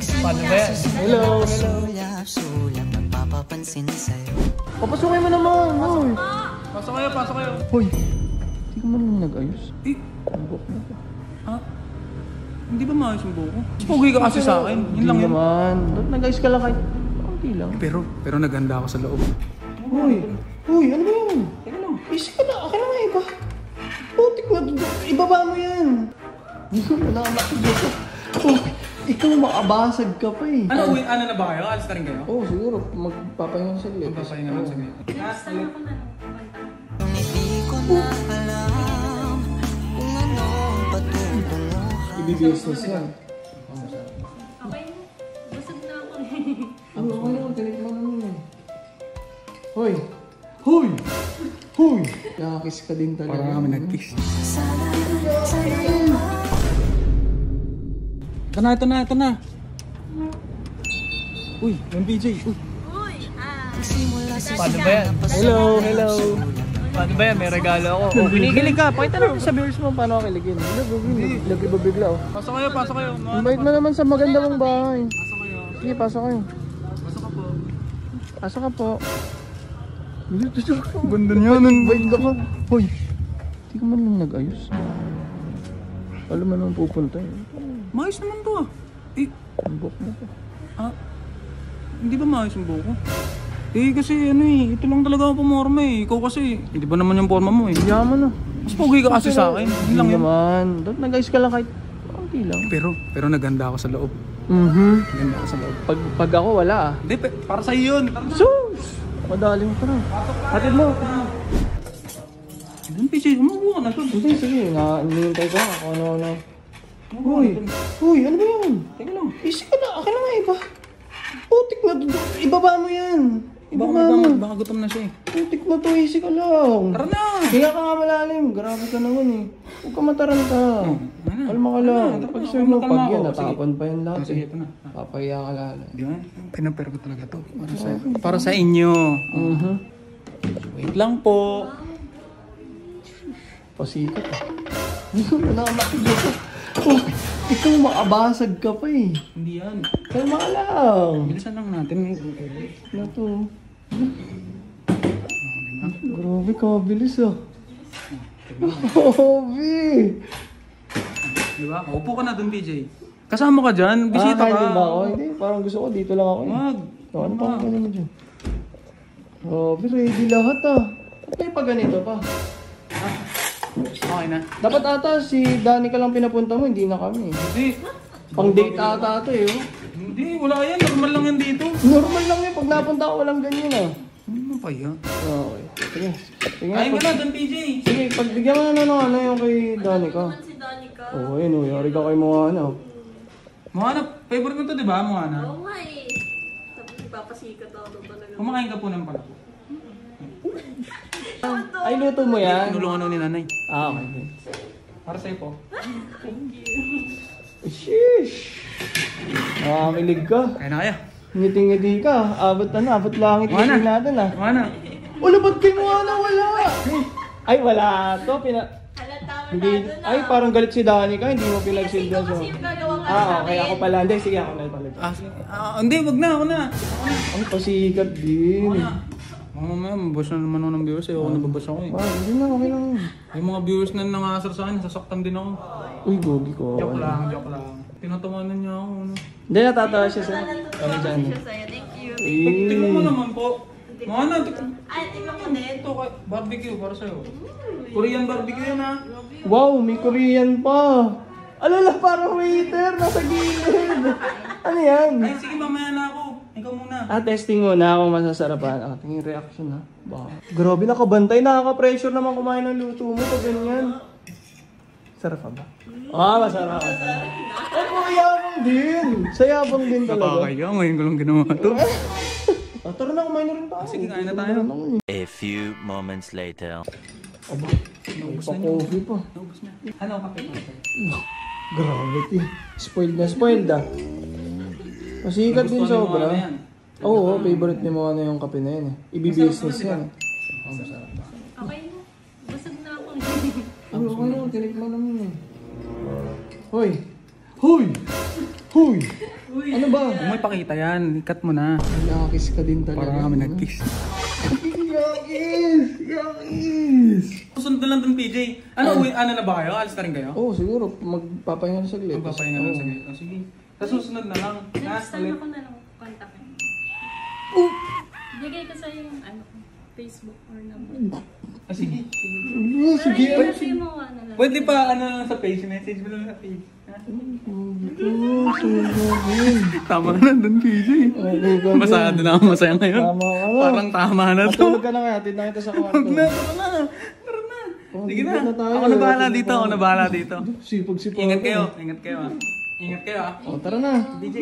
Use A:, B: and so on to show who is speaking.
A: Paano ba yan? Hello, hello.
B: Papasukin mo naman, hoy.
A: Pasok kayo, pasok kayo.
B: Hoy, hindi ka man lang nag-ayos.
A: Eh,
B: Ang buhok na to.
A: ha? Hindi ba maayos yung buhok ko? Pogi ka kasi sa akin. Yun lang
B: Hindi
A: yun.
B: naman. Ba't nag-ayos ka lang kahit konti lang?
A: Pero naganda ako sa loob.
B: Hoy, hoy, ano ba yun?
A: Teka lang.
B: Easy ka na, akin na nga iba. Putik na, ibaba mo yan. Wala ka dito. Oh, ikaw makabasag ka pa eh.
A: Ano, uwi, ano na ba kayo? Alis na rin kayo?
B: Oo, siguro. Magpapahinga sa saglit.
A: Magpapahinga lang sa ganyan.
B: Ibi-business yan.
C: Okay, busog na ako.
B: Ano, tinikman naman eh. Hoy! Hoy! Hoy! Nakakiss ka din talaga.
A: Parang kami nag-kiss. Ito na. Uy, MPJ. Uy.
C: Uy,
A: Paano ba yan?
B: Hello, hello.
A: Paano ba yan? May regalo ako.
B: Oh, kinikilig ka. Pakita naman sa viewers mo paano ka kiligin. Lagi ba bigla oh.
A: Pasok kayo, pasok kayo.
B: Invite mo naman sa maganda mong bahay.
A: Pasok kayo.
B: Sige, pasok kayo.
A: Pasok ka po.
B: Pasok ka po.
A: Ganda niya.
B: Invite ka pa. Hoy, hindi ka man lang nag-ayos. Alam mo naman pupunta eh.
A: Maayos naman to ah. Eh,
B: Ang buhok na to.
A: hindi ba maayos yung buhok ko? Eh kasi ano eh, ito lang talaga ako pumorma eh. Ikaw kasi, hindi ba naman yung forma mo eh.
B: Yaman na.
A: Mas pogi ka kasi sa akin. Yun lang
B: Hindi
A: yun.
B: naman. Dapat nag-ayos ka lang kahit konti lang.
A: Pero naganda ako sa loob. Naganda ako sa loob.
B: Pag ako wala ah.
A: Hindi, para sa yun.
B: Sus! Madali mo pa na. Hatid mo.
A: Doon, PJ, umuwi ka na to.
B: Hindi, sige. Hinihintay ko ako ano. Uy! Uy! Ano ba yan?
A: Teka lang.
B: Easy ka na. Akin na nga iba. Putik na. Ibaba mo yan. Ibaba mo.
A: Baka gutom na siya eh.
B: Putik na to. Easy ka lang.
A: Tara na!
B: Kaya ka nga malalim. Grabe ka naman eh. Huwag ka mataranta. Kalma ka lang. Pag serve mo pag yan, natapon pa yan lahat
A: Sige,
B: eh.
A: ito na.
B: Papahiya ka lalo.
A: Di ba? Pinapero ko talaga to. Para sa inyo. Wait lang po.
B: Pasikat ah. Wala ka makikita. Oh, ikaw makabasag ka pa eh.
A: Hindi yan.
B: Kalma ka lang.
A: Bilisan lang natin.
B: Na to. Grabe ka, bilis ah. Grabe.
A: Di ba? Upo ka na dun, PJ. Kasama ka dyan. Bisita ka.
B: Hindi ba ako? Hindi, parang gusto ko dito lang ako eh.
A: Wag.
B: Ano pa ako naman dyan? Grabe, ready lahat ah. Ba't may pa ganito pa?
A: Okay na.
B: Dapat ata si Danica lang pinapunta mo, hindi na kami.
A: Hindi.
B: Pang date ata ito eh. Oh.
A: Hindi. Wala yan. Normal lang yan dito.
B: Normal lang yun, pag napunta ko walang ganyan ah.
A: Ano pa yan?
B: Okay. Sige. Sige
A: Kain ka
B: pag-
A: na dun, PJ.
B: Sige, pagbigyan mo na ano yung kay Danica.
C: naman si Danica.
B: Oo, ayun oh. Yari ka kay mga ano.
A: Mohana, favorite mo to, di ba, Mohana?
C: Oo nga eh. Tapos ipapasikat ako talaga.
A: Kumakain ka po ng pala.
B: Ay, luto mo yan?
A: Tinulungan ni nanay.
B: Okay.
A: Para sa'yo po.
B: Sheesh! Nakakakilig ka.
A: Kaya na kaya.
B: Ngiti-ngiti ka. Abot langit
A: Wala.
B: natin ah.
A: Mohana.
B: Wala, ba't kayo mo wala? Ay, wala to.
C: Halata mo
B: Hindi,
C: na doon
B: ay, parang galit si Danica, hindi mo
C: Kasi
B: pinagsilbihan
C: ikaw
B: siya.
C: kasi yung gagawa para sa
B: Okay,
C: akin.
B: ako pala. Hindi, sige, ako na pala.
A: Hindi, wag na, ako na.
B: Ay, pasikat din.
A: Mamaya, mabasa na naman ako ng viewers. Ayoko nababasa ko eh.
B: Hindi na, okay lang yun.
A: Yung mga viewers na nangasar sa akin, sasaktan din ako.
B: Uy, gogi ko.
A: Joke lang. Tinatawanan niya ako. Ano.
B: Hindi, natatawa siya sa... Ano dyan?
C: Siya sa'yo. Thank you.
A: Tingnan mo naman po. Mohana,
C: Ay, tingnan mo din.
A: ito barbecue para sa'yo. Korean barbecue yan ha.
B: Wow, may Korean pa. Alala, parang waiter, nasa gilid. Ano yan?
A: Ay, sige, mamaya na ako. Ikaw muna.
B: Testing muna kung masasarapan. Tingin reaction ha. Baka. Grabe, nakabantay. Nakaka-pressure naman kumain ng luto mo pag ganyan. Sarap ba? Masarap. Ay, mayabang din. Sayabang din talaga.
A: Nakakaya, ngayon ko lang ginawa to.
B: Tara na, kumain na rin tayo.
A: Sige, kain na tayo.
D: A few moments later.
B: Aba, pa-coffee pa.
A: Naubos na. Ano, kape pa?
B: Grabe, spoiled na spoiled ah. Masikat din sobra. Oo, favorite ni Moana yung kape na yun eh. Ibi-business yan eh. Masarap ba?
C: Okay na. Busog na ako.
B: Ano, tinikman naman eh. Hoy! Hoy! Huy! Ano ba?
A: Huwag mo ipakita yan. Ikat mo na.
B: Nakakis ka din talaga.
A: Parang kami nag-kiss.
B: Yakis! Yakis!
A: Susunod na lang dun, PJ. Ano na ba kayo? Alis na rin kayo?
B: Oo, siguro. Magpapahinga na saglit.
A: Magpapahinga lang sa gate. Sige. Sa susunod na lang.
C: Next time
A: Ulit.
C: ako na lang kontakin. Bigay ko sa'yo yung Facebook or number.
A: Sige.
B: Sige.
C: Kasi mo na lang.
A: Pwede pa sa page. Message mo lang sa page. Tama na dun, PJ. Masado na ako masaya ngayon.
B: Tama ka na.
A: Parang tama na to.
B: Matulog ka na kaya. Atid na kita sa kwarto.
A: Huwag na, tara na. Tara na. Sige na.
B: Lipat na tayo.
A: Ako na bahala dito. Ako na bahala dito.
B: Sipag-sipag.
A: Ingat kayo. Ingat kayo. Ingat kayo.
B: O, tara na.
A: DJ.